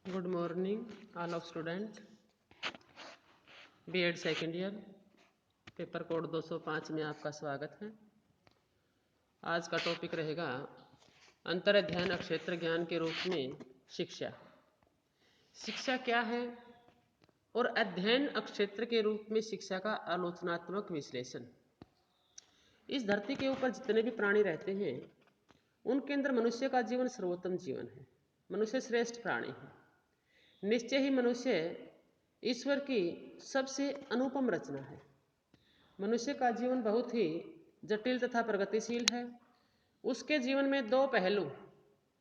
Good morning all of student. BEd second year paper code 205 में आपका स्वागत है। आज का टॉपिक रहेगा अंतर अध्ययन क्षेत्र ज्ञान के रूप में शिक्षा। शिक्षा क्या है और अध्ययन क्षेत्र के रूप में शिक्षा का आलोचनात्मक विश्लेषण। इस धरती के ऊपर जितने भी प्राणी रहते हैं उनके अंदर मनुष्य का जीवन सर्वोत्तम जीवन है। मनुष्य श्रेष्ठ प्राणी है। निश्चय ही मनुष्य ईश्वर की सबसे अनुपम रचना है। मनुष्य का जीवन बहुत ही जटिल तथा प्रगतिशील है। उसके जीवन में दो पहलू,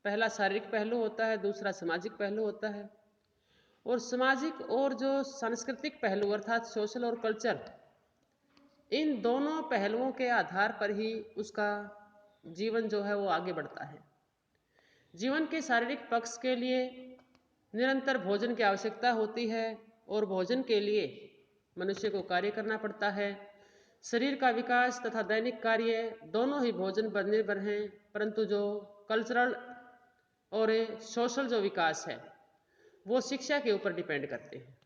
पहला शारीरिक पहलू होता है, दूसरा सामाजिक पहलू होता है। और सामाजिक और जो सांस्कृतिक पहलू अर्थात सोशल और कल्चर, इन दोनों पहलुओं के आधार पर ही उसका जीवन जो है वो आगे बढ़ता है। जीवन के शारीरिक पक्ष के लिए निरंतर भोजन की आवश्यकता होती है और भोजन के लिए मनुष्य को कार्य करना पड़ता है। शरीर का विकास तथा दैनिक कार्य दोनों ही भोजन पर निर्भर हैं, परंतु जो कल्चरल और सोशल जो विकास है वो शिक्षा के ऊपर डिपेंड करते हैं।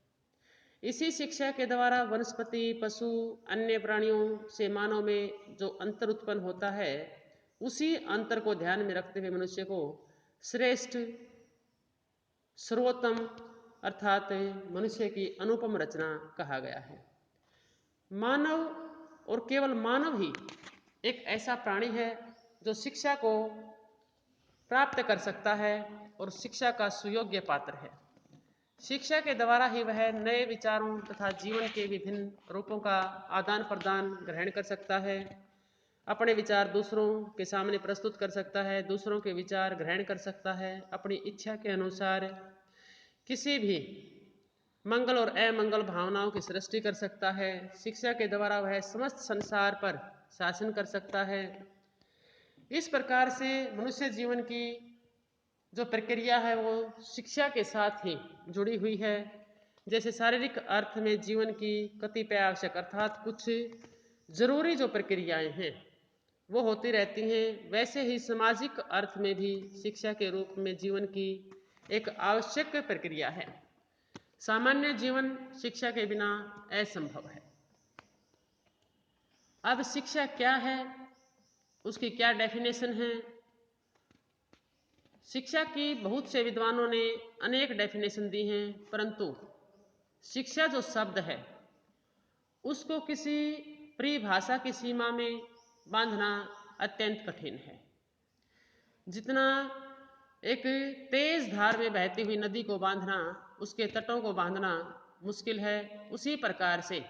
इसी शिक्षा के द्वारा वनस्पति, पशु, अन्य प्राणियों से मानव में जो अंतर उत्पन्न होता है, उसी अंतर को ध्यान में रखते हुए मनुष्य को श्रेष्ठ, सर्वोत्तम अर्थात मनुष्य की अनुपम रचना कहा गया है। मानव और केवल मानव ही एक ऐसा प्राणी है जो शिक्षा को प्राप्त कर सकता है और शिक्षा का सुयोग्य पात्र है। शिक्षा के द्वारा ही वह नए विचारों तथा जीवन के विभिन्न रूपों का आदान प्रदान ग्रहण कर सकता है, अपने विचार दूसरों के सामने प्रस्तुत कर सकता है, दूसरों के विचार ग्रहण कर सकता है, अपनी इच्छा के अनुसार किसी भी मंगल और अमंगल भावनाओं की सृष्टि कर सकता है। शिक्षा के द्वारा वह समस्त संसार पर शासन कर सकता है। इस प्रकार से मनुष्य जीवन की जो प्रक्रिया है वो शिक्षा के साथ ही जुड़ी हुई है। जैसे शारीरिक अर्थ में जीवन की कतिपय आवश्यक अर्थात कुछ जरूरी जो प्रक्रियाएं हैं वो होती रहती हैं, वैसे ही सामाजिक अर्थ में भी शिक्षा के रूप में जीवन की एक आवश्यक प्रक्रिया है। सामान्य जीवन शिक्षा के बिना असंभव है। अब शिक्षा क्या है, उसकी क्या डेफिनेशन है? शिक्षा की बहुत से विद्वानों ने अनेक डेफिनेशन दी हैं, परंतु शिक्षा जो शब्द है उसको किसी परिभाषा की सीमा में बांधना अत्यंत कठिन है। जितना एक तेज धार में बहती हुई नदी को बांधना, उसके तटों को बांधना मुश्किल है, उसी प्रकार से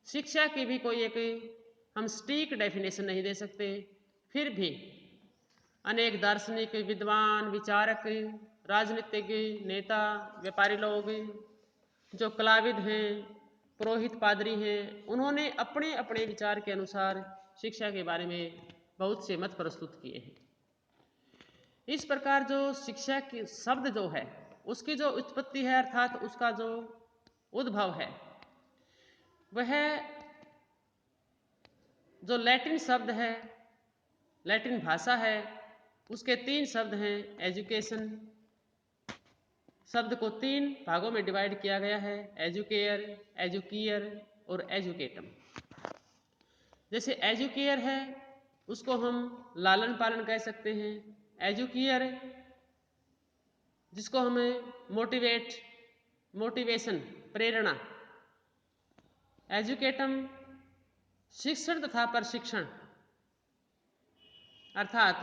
शिक्षा की भी कोई एक हम सटीक डेफिनेशन नहीं दे सकते। फिर भी अनेक दार्शनिक, विद्वान, विचारक, राजनीतिज्ञ, नेता, व्यापारी लोग, जो कलाविद हैं, पुरोहित, पादरी हैं, उन्होंने अपने अपने विचार के अनुसार शिक्षा के बारे में बहुत से मत प्रस्तुत किए हैं। इस प्रकार जो शिक्षा की शब्द जो है उसकी जो उत्पत्ति है अर्थात उसका जो उद्भव है वह जो लैटिन शब्द है, लैटिन भाषा है, उसके तीन शब्द हैं। एजुकेशन शब्द को तीन भागों में डिवाइड किया गया है, एजुकेयर, एजुकियर और एजुकेटम। जैसे एजुकेयर है उसको हम लालन पालन कह सकते हैं। एजुकियर जिसको हमें मोटिवेशन, प्रेरणा। एजुकेटम शिक्षण तथा प्रशिक्षण, अर्थात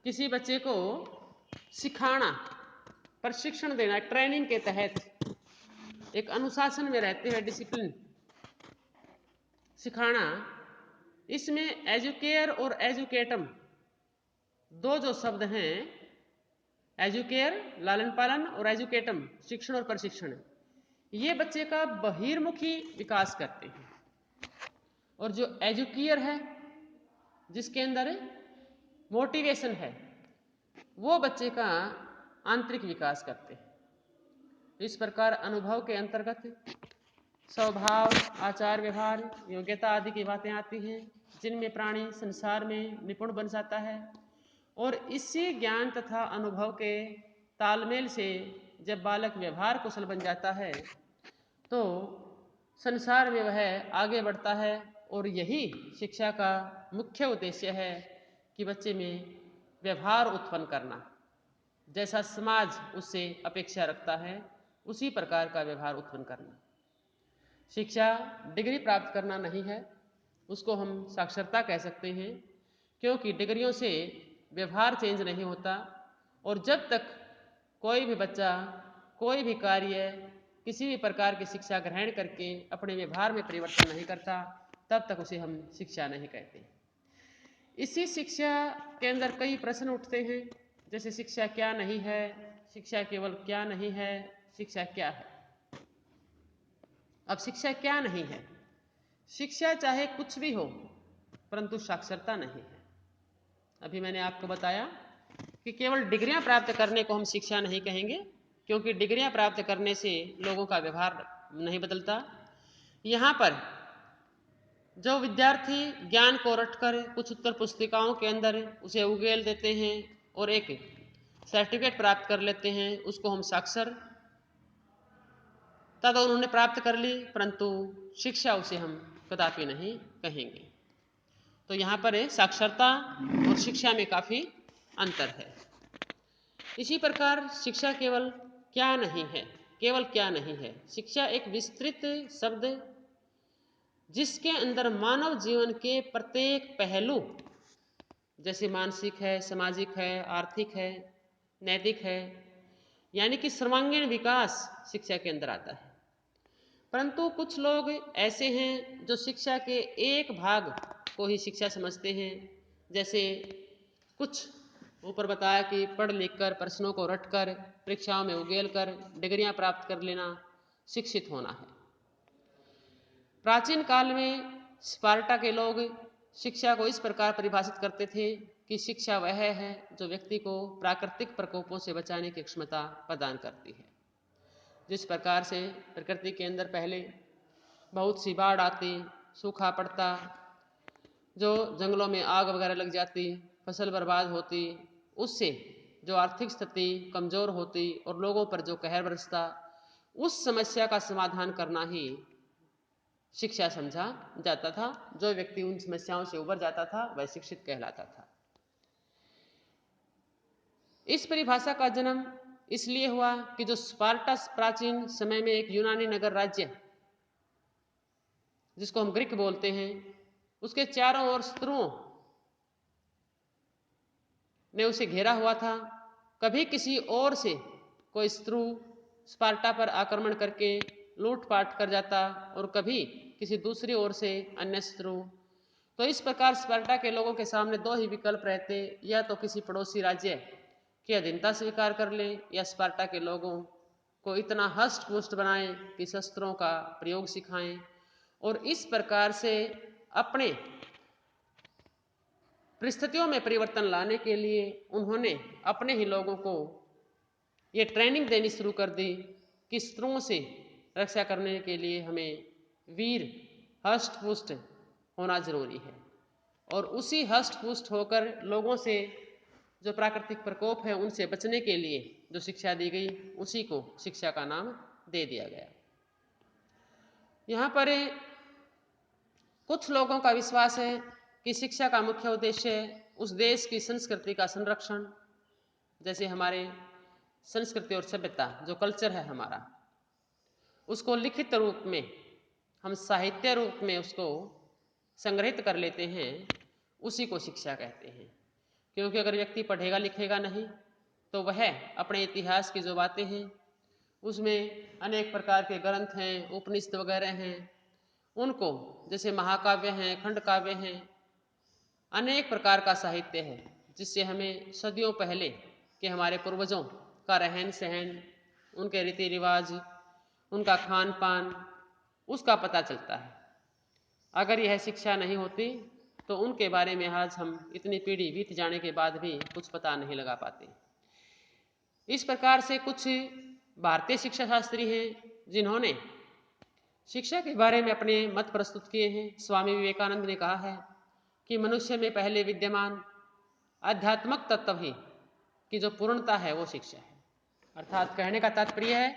किसी बच्चे को सिखाना, प्रशिक्षण देना, ट्रेनिंग के तहत एक अनुशासन में रहते हुए डिसिप्लिन सिखाना। इसमें एजुकेयर और एजुकेटम दो जो शब्द हैं, एजुकेयर लालन पालन और एजुकेटम शिक्षण और प्रशिक्षण, ये बच्चे का बहिर्मुखी विकास करते हैं। और जो एजुकियर है जिसके अंदर मोटिवेशन है, वो बच्चे का आंतरिक विकास करते हैं। इस प्रकार अनुभव के अंतर्गत स्वभाव, आचार व्यवहार, योग्यता आदि की बातें आती हैं, जिनमें प्राणी संसार में निपुण बन जाता है। और इसी ज्ञान तथा अनुभव के तालमेल से जब बालक व्यवहार कुशल बन जाता है तो संसार में वह आगे बढ़ता है। और यही शिक्षा का मुख्य उद्देश्य है कि बच्चे में व्यवहार उत्पन्न करना, जैसा समाज उससे अपेक्षा रखता है उसी प्रकार का व्यवहार उत्पन्न करना। शिक्षा डिग्री प्राप्त करना नहीं है, उसको हम साक्षरता कह सकते हैं, क्योंकि डिग्रियों से व्यवहार चेंज नहीं होता। और जब तक कोई भी बच्चा कोई भी कार्य किसी भी प्रकार की शिक्षा ग्रहण करके अपने व्यवहार में परिवर्तन नहीं करता, तब तक उसे हम शिक्षा नहीं कहते। इसी शिक्षा के अंदर कई प्रश्न उठते हैं, जैसे शिक्षा क्या नहीं है, शिक्षा केवल क्या नहीं है, शिक्षा क्या है। अब शिक्षा क्या नहीं है? शिक्षा चाहे कुछ भी हो, परंतु साक्षरता नहीं है। अभी मैंने आपको बताया कि केवल डिग्रियां प्राप्त करने को हम शिक्षा नहीं कहेंगे, क्योंकि डिग्रियां प्राप्त करने से लोगों का व्यवहार नहीं बदलता। यहाँ पर जो विद्यार्थी ज्ञान को रटकर कुछ उत्तर पुस्तिकाओं के अंदर उसे उगेल देते हैं और एक सर्टिफिकेट प्राप्त कर लेते हैं, उसको हम साक्षर तद उन्होंने प्राप्त कर ली, परंतु शिक्षा उसे हम कदापि नहीं कहेंगे। तो यहाँ पर साक्षरता और शिक्षा में काफ़ी अंतर है। इसी प्रकार शिक्षा केवल क्या नहीं है, केवल क्या नहीं है। शिक्षा एक विस्तृत शब्द जिसके अंदर मानव जीवन के प्रत्येक पहलू, जैसे मानसिक है, सामाजिक है, आर्थिक है, नैतिक है, यानी कि सर्वांगीण विकास शिक्षा के अंदर आता है। परंतु कुछ लोग ऐसे हैं जो शिक्षा के एक भाग को ही शिक्षा समझते हैं, जैसे कुछ ऊपर बताया कि पढ़ लिख कर प्रश्नों को रटकर परीक्षाओं में उगेल कर डिग्रियां प्राप्त कर लेना शिक्षित होना है। प्राचीन काल में स्पार्टा के लोग शिक्षा को इस प्रकार परिभाषित करते थे कि शिक्षा वह है जो व्यक्ति को प्राकृतिक प्रकोपों से बचाने की क्षमता प्रदान करती है। जिस प्रकार से प्रकृति के अंदर पहले बहुत सी बाढ़ आती, सूखा पड़ता, जो जंगलों में आग वगैरह लग जाती, फसल बर्बाद होती, उससे जो आर्थिक स्थिति कमज़ोर होती और लोगों पर जो कहर बरसता, उस समस्या का समाधान करना ही शिक्षा समझा जाता था। जो व्यक्ति उन समस्याओं से उबर जाता था वह शिक्षित कहलाता था। इस परिभाषा का जन्म इसलिए हुआ कि जो स्पार्टा प्राचीन समय में एक यूनानी नगर राज्य जिसको हम ग्रीक बोलते हैं, उसके चारों ओर शत्रुओं ने उसे घेरा हुआ था। कभी किसी और से कोई शत्रु स्पार्टा पर आक्रमण करके लूटपाट कर जाता और कभी किसी दूसरी ओर से अन्य शत्रु। तो इस प्रकार स्पार्टा के लोगों के सामने दो ही विकल्प रहते, या तो किसी पड़ोसी राज्य की अधीनता स्वीकार कर लें या स्पार्टा के लोगों को इतना हष्ट पुष्ट बनाएं कि शस्त्रों का प्रयोग सिखाएं। और इस प्रकार से अपने परिस्थितियों में परिवर्तन लाने के लिए उन्होंने अपने ही लोगों को ये ट्रेनिंग देनी शुरू कर दी कि शत्रुओं से रक्षा करने के लिए हमें वीर हष्ट पुष्ट होना जरूरी है। और उसी हष्ट पुष्ट होकर लोगों से जो प्राकृतिक प्रकोप है उनसे बचने के लिए जो शिक्षा दी गई, उसी को शिक्षा का नाम दे दिया गया। यहाँ पर कुछ लोगों का विश्वास है कि शिक्षा का मुख्य उद्देश्य उस देश की संस्कृति का संरक्षण, जैसे हमारे संस्कृति और सभ्यता जो कल्चर है हमारा, उसको लिखित रूप में हम साहित्य रूप में उसको संग्रहित कर लेते हैं, उसी को शिक्षा कहते हैं। क्योंकि अगर व्यक्ति पढ़ेगा लिखेगा नहीं तो वह अपने इतिहास की जो बातें हैं, उसमें अनेक प्रकार के ग्रंथ हैं, उपनिषद वगैरह हैं, उनको जैसे महाकाव्य हैं, खंड काव्य हैं, अनेक प्रकार का साहित्य है जिससे हमें सदियों पहले के हमारे पूर्वजों का रहन सहन, उनके रीति रिवाज, उनका खान पान, उसका पता चलता है। अगर यह शिक्षा नहीं होती तो उनके बारे में आज हम इतनी पीढ़ी बीत जाने के बाद भी कुछ पता नहीं लगा पाते। इस प्रकार से कुछ भारतीय शिक्षा शास्त्री हैं जिन्होंने शिक्षा के बारे में अपने मत प्रस्तुत किए हैं। स्वामी विवेकानंद ने कहा है कि मनुष्य में पहले विद्यमान आध्यात्मक तत्व ही की जो पूर्णता है वो शिक्षा है। अर्थात कहने का तात्पर्य है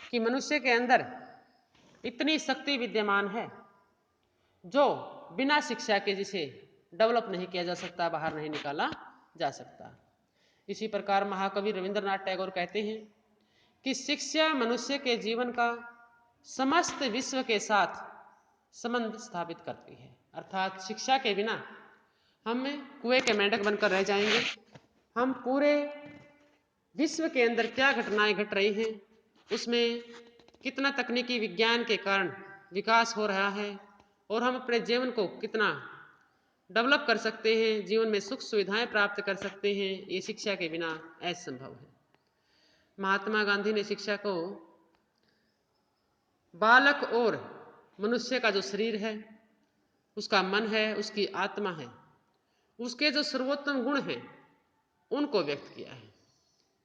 कि मनुष्य के अंदर इतनी शक्ति विद्यमान है जो बिना शिक्षा के जिसे डेवलप नहीं किया जा सकता, बाहर नहीं निकाला जा सकता। इसी प्रकार महाकवि रविंद्रनाथ टैगोर कहते हैं कि शिक्षा मनुष्य के जीवन का समस्त विश्व के साथ संबंध स्थापित करती है। अर्थात शिक्षा के बिना हम कुएं के मेंढक बनकर रह जाएंगे। हम पूरे विश्व के अंदर क्या घटनाएं घट रही हैं, उसमें कितना तकनीकी विज्ञान के कारण विकास हो रहा है और हम अपने जीवन को कितना डेवलप कर सकते हैं, जीवन में सुख सुविधाएं प्राप्त कर सकते हैं, ये शिक्षा के बिना असंभव है। महात्मा गांधी ने शिक्षा को बालक और मनुष्य का जो शरीर है, उसका मन है, उसकी आत्मा है, उसके जो सर्वोत्तम गुण हैं उनको व्यक्त किया है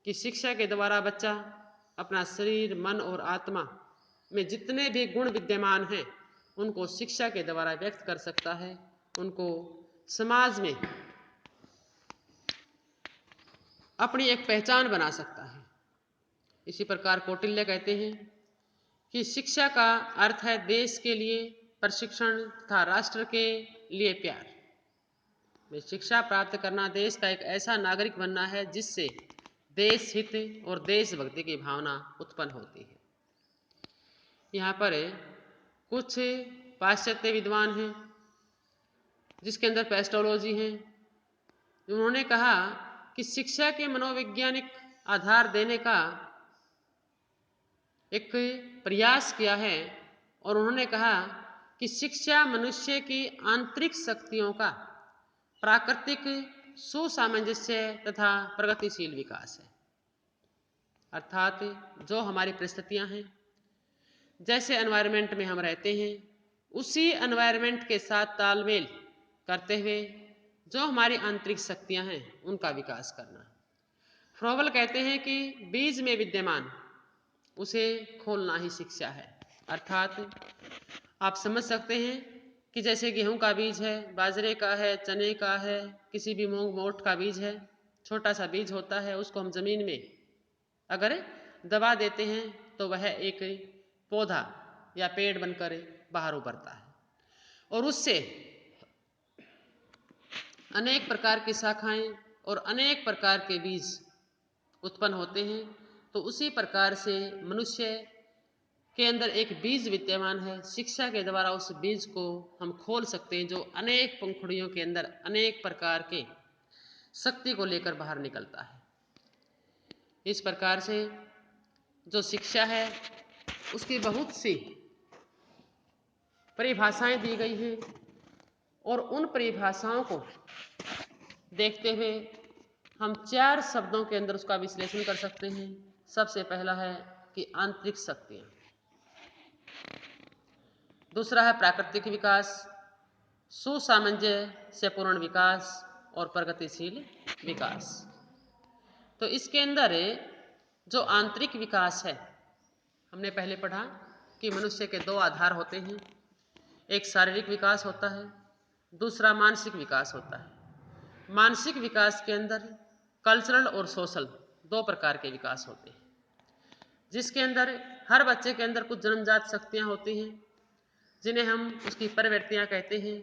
कि शिक्षा के द्वारा बच्चा अपना शरीर, मन और आत्मा में जितने भी गुण विद्यमान हैं उनको शिक्षा के द्वारा व्यक्त कर सकता है, उनको समाज में अपनी एक पहचान बना सकता है। इसी प्रकार कौटिल्य कहते हैं कि शिक्षा का अर्थ है देश के लिए प्रशिक्षण तथा राष्ट्र के लिए प्यार। में शिक्षा प्राप्त करना देश का एक ऐसा नागरिक बनना है जिससे देश हित और देशभक्ति की भावना उत्पन्न होती है। यहाँ पर कुछ पाश्चात्य विद्वान हैं जिसके अंदर पेस्टोलॉजी है। उन्होंने कहा कि शिक्षा के मनोवैज्ञानिक आधार देने का एक प्रयास किया है और उन्होंने कहा कि शिक्षा मनुष्य की आंतरिक शक्तियों का प्राकृतिक सुसामंजस्य तथा प्रगतिशील विकास है। अर्थात जो हमारी परिस्थितियां हैं, जैसे एनवायरनमेंट में हम रहते हैं, उसी एनवायरनमेंट के साथ तालमेल करते हुए जो हमारी आंतरिक शक्तियां हैं उनका विकास करना। फ्रोबल कहते हैं कि बीज में विद्यमान उसे खोलना ही शिक्षा है। अर्थात आप समझ सकते हैं कि जैसे गेहूं का बीज है, बाजरे का है, चने का है, किसी भी मूंग मोठ का बीज है, छोटा सा बीज होता है, उसको हम जमीन में अगर दबा देते हैं तो वह एक पौधा या पेड़ बनकर बाहर उभरता है और उससे अनेक प्रकार की शाखाएं और अनेक प्रकार के बीज उत्पन्न होते हैं। तो उसी प्रकार से मनुष्य के अंदर एक बीज विद्यमान है। शिक्षा के द्वारा उस बीज को हम खोल सकते हैं जो अनेक पंखुड़ियों के अंदर अनेक प्रकार के शक्ति को लेकर बाहर निकलता है। इस प्रकार से जो शिक्षा है उसकी बहुत सी परिभाषाएं दी गई हैं और उन परिभाषाओं को देखते हुए हम 4 शब्दों के अंदर उसका विश्लेषण कर सकते हैं। सबसे पहला है कि आंतरिक शक्तियां, दूसरा है प्राकृतिक विकास, सुसामंजस्यपूर्ण विकास और प्रगतिशील विकास। तो इसके अंदर जो आंतरिक विकास है, हमने पहले पढ़ा कि मनुष्य के 2 आधार होते हैं, एक शारीरिक विकास होता है, दूसरा मानसिक विकास होता है। मानसिक विकास के अंदर कल्चरल और सोशल 2 प्रकार के विकास होते हैं, जिसके अंदर हर बच्चे के अंदर कुछ जन्मजात शक्तियां होती हैं जिन्हें हम उसकी प्रवृत्तियां कहते हैं।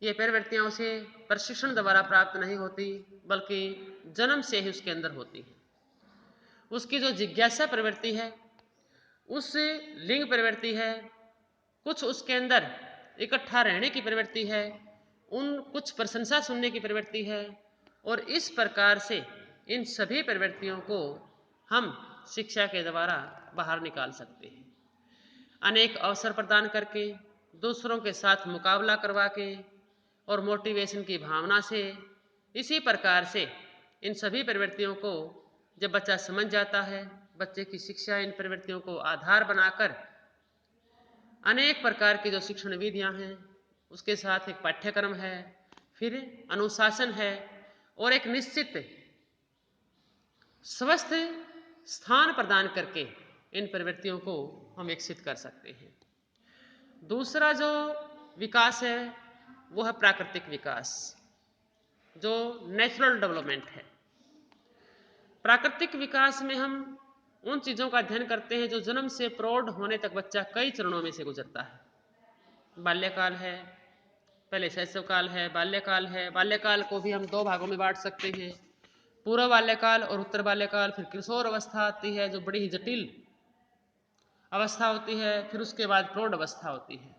ये प्रवृत्तियां उसे प्रशिक्षण द्वारा प्राप्त नहीं होती बल्कि जन्म से ही उसके अंदर होती है। उसकी जो जिज्ञासा प्रवृत्ति है, उस लिंग प्रवृत्ति है, कुछ उसके अंदर इकट्ठा रहने की प्रवृत्ति है, उन कुछ प्रशंसा सुनने की प्रवृत्ति है और इस प्रकार से इन सभी प्रवृत्तियों को हम शिक्षा के द्वारा बाहर निकाल सकते हैं। अनेक अवसर प्रदान करके, दूसरों के साथ मुकाबला करवा के और मोटिवेशन की भावना से, इसी प्रकार से इन सभी प्रवृत्तियों को जब बच्चा समझ जाता है, बच्चे की शिक्षा इन प्रवृत्तियों को आधार बनाकर अनेक प्रकार की जो शिक्षण विधियां हैं, उसके साथ एक पाठ्यक्रम है, फिर अनुशासन है और एक निश्चित स्वस्थ स्थान प्रदान करके इन प्रवृत्तियों को हम विकसित कर सकते हैं। दूसरा जो विकास है वो है प्राकृतिक विकास, जो नेचुरल डेवलपमेंट है। प्राकृतिक विकास में हम उन चीज़ों का अध्ययन करते हैं जो जन्म से प्रौढ़ होने तक बच्चा कई चरणों में से गुजरता है। बाल्यकाल है, पहले शैशवकाल है, बाल्यकाल है। बाल्यकाल को भी हम दो भागों में बांट सकते हैं, पूर्व बाल्यकाल और उत्तर बाल्यकाल। फिर किशोर अवस्था आती है जो बड़ी ही जटिल अवस्था होती है। फिर उसके बाद प्रौढ़ अवस्था होती है।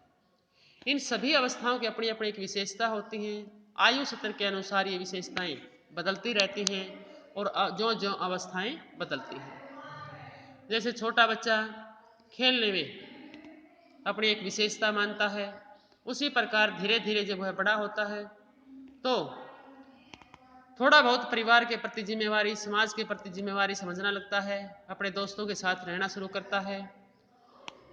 इन सभी अवस्थाओं की अपनी अपनी एक विशेषता होती है। आयु सत्र के अनुसार ये विशेषताएं बदलती रहती हैं और जो जो अवस्थाएं बदलती हैं। जैसे छोटा बच्चा खेलने में अपनी एक विशेषता मानता है, उसी प्रकार धीरे धीरे जब वह बड़ा होता है तो थोड़ा बहुत परिवार के प्रति जिम्मेवारी, समाज के प्रति जिम्मेवारी समझना लगता है, अपने दोस्तों के साथ रहना शुरू करता है।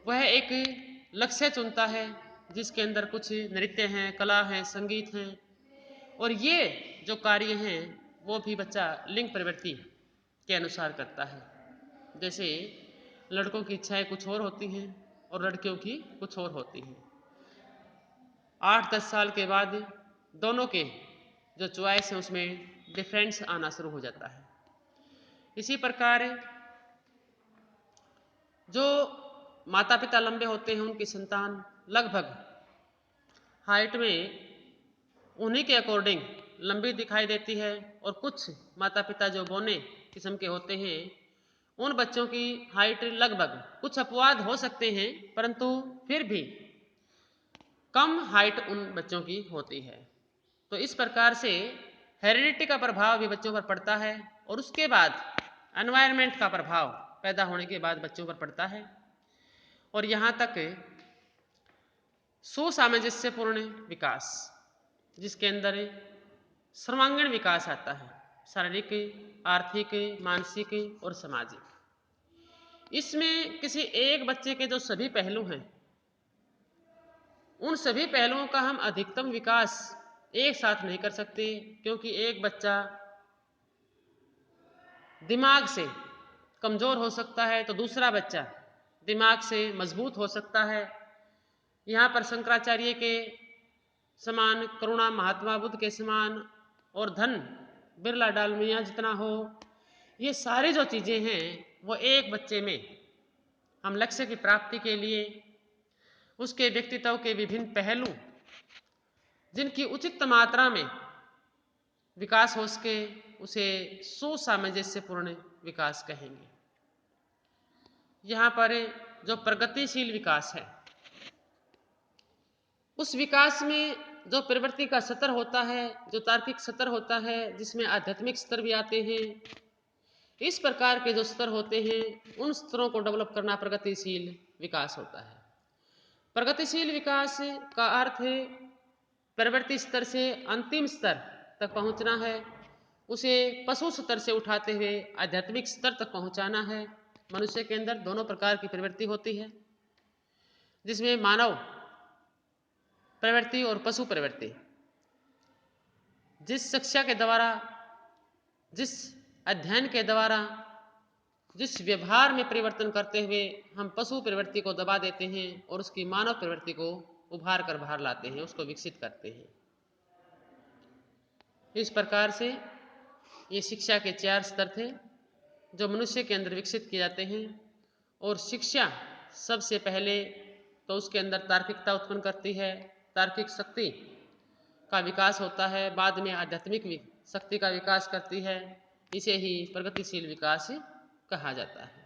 वह एक लक्ष्य चुनता है जिसके अंदर कुछ नृत्य हैं, कला है, संगीत हैं, और ये जो कार्य हैं वो भी बच्चा लिंग प्रवृत्ति के अनुसार करता है। जैसे लड़कों की इच्छाएं कुछ और होती हैं और लड़कियों की कुछ और होती हैं। 8-10 साल के बाद दोनों के जो चॉइस है उसमें डिफरेंस आना शुरू हो जाता है। इसी प्रकार जो माता पिता लंबे होते हैं उनकी संतान लगभग हाइट में उन्हीं के अकॉर्डिंग लंबी दिखाई देती है, और कुछ माता पिता जो बौने किस्म के होते हैं उन बच्चों की हाइट लगभग, कुछ अपवाद हो सकते हैं परंतु फिर भी कम हाइट उन बच्चों की होती है। तो इस प्रकार से हेरिडिटी का प्रभाव भी बच्चों पर पड़ता है और उसके बाद एनवायरनमेंट का प्रभाव पैदा होने के बाद बच्चों पर पड़ता है। और यहाँ तक सुसामंजस्यपूर्ण विकास जिसके अंदर सर्वांगीण विकास आता है, शारीरिक, आर्थिक, मानसिक और सामाजिक। इसमें किसी एक बच्चे के जो सभी पहलू हैं उन सभी पहलुओं का हम अधिकतम विकास एक साथ नहीं कर सकते, क्योंकि एक बच्चा दिमाग से कमजोर हो सकता है तो दूसरा बच्चा दिमाग से मजबूत हो सकता है। यहाँ पर शंकराचार्य के समान, करुणा महात्मा बुद्ध के समान और धन बिरला डालमिया जितना हो, ये सारी जो चीज़ें हैं वो एक बच्चे में हम लक्ष्य की प्राप्ति के लिए उसके व्यक्तित्व के विभिन्न पहलू जिनकी उचित मात्रा में विकास हो सके उसे सुसामंजस्यपूर्ण विकास कहेंगे। यहाँ पर जो प्रगतिशील विकास है उस विकास में जो प्रवृत्ति का स्तर होता है, जो तार्किक स्तर होता है, जिसमें आध्यात्मिक स्तर भी आते हैं, इस प्रकार के जो स्तर होते हैं उन स्तरों को डेवलप करना प्रगतिशील विकास होता है। प्रगतिशील विकास का अर्थ है प्रवृत्ति स्तर से अंतिम स्तर तक पहुंचना है, उसे पशु स्तर से उठाते हुए आध्यात्मिक स्तर तक पहुंचाना है। मनुष्य के अंदर दोनों प्रकार की प्रवृत्ति होती है, जिसमें मानव प्रवृत्ति और पशु प्रवृत्ति। जिस शिक्षा के द्वारा, जिस अध्ययन के द्वारा, जिस व्यवहार में परिवर्तन करते हुए हम पशु प्रवृत्ति को दबा देते हैं और उसकी मानव प्रवृत्ति को उभार कर बाहर लाते हैं, उसको विकसित करते हैं। इस प्रकार से ये शिक्षा के 4 स्तर थे जो मनुष्य के अंदर विकसित किए जाते हैं। और शिक्षा सबसे पहले तो उसके अंदर तार्किकता उत्पन्न करती है, तार्किक शक्ति का विकास होता है, बाद में आध्यात्मिक शक्ति का विकास करती है। इसे ही प्रगतिशील विकास कहा जाता है।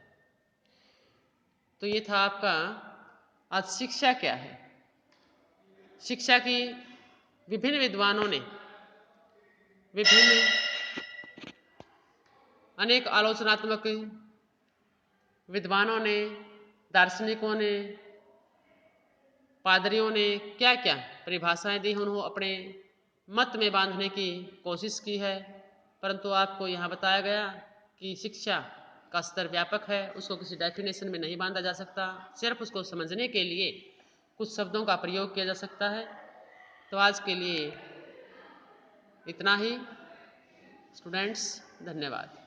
तो ये था आपका आज शिक्षा क्या है। शिक्षा की विभिन्न विद्वानों ने, विभिन्न अनेक आलोचनात्मक विद्वानों ने, दार्शनिकों ने, पादरियों ने क्या क्या परिभाषाएं दी, उन्होंने अपने मत में बांधने की कोशिश की है। परंतु आपको यहाँ बताया गया कि शिक्षा का स्तर व्यापक है, उसको किसी डेफिनेशन में नहीं बांधा जा सकता, सिर्फ उसको समझने के लिए कुछ शब्दों का प्रयोग किया जा सकता है। तो आज के लिए इतना ही स्टूडेंट्स, धन्यवाद।